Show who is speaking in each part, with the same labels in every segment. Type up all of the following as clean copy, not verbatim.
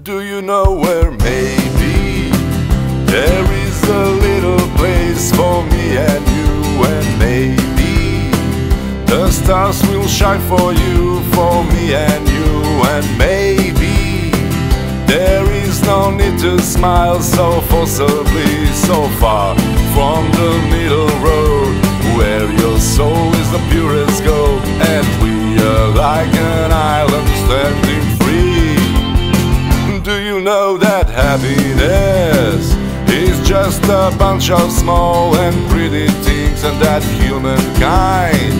Speaker 1: Do you know where maybe there is a little place for me and you, and maybe the stars will shine for you, for me and you, and maybe there is no need to smile so forcibly, so far from the middle road, where your soul is the purest gold, and we are like an island standing free. Do you know that happiness is just a bunch of small and pretty things, and that humankind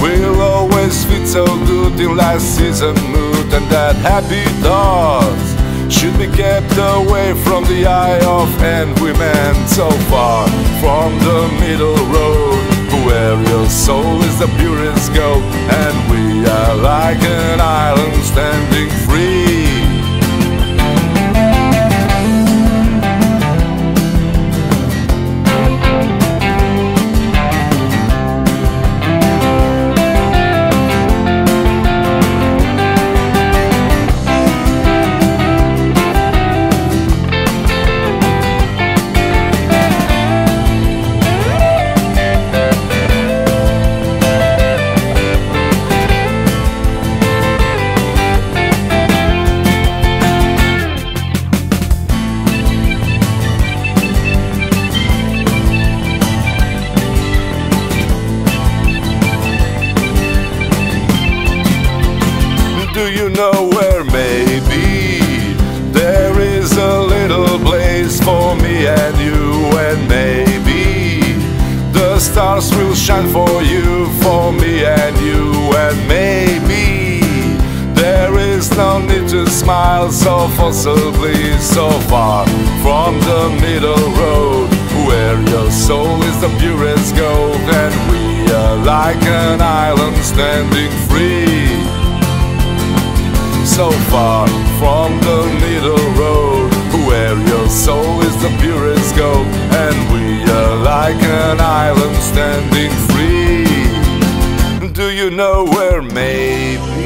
Speaker 1: will always fit so good in last season mood, and that happy thoughts should be kept away from the eye of envy man, so far from the middle road, where your soul is the purest gold, and we are like an island standing free. Do you know where maybe there is a little place for me and you, and maybe the stars will shine for you, for me and you, and maybe there is no need to smile so forcibly, so far from the middle road, where your soul is the purest gold, and we are like an island standing free. So far from the middle road, where your soul is the purest gold, and we are like an island standing free. Do you know where maybe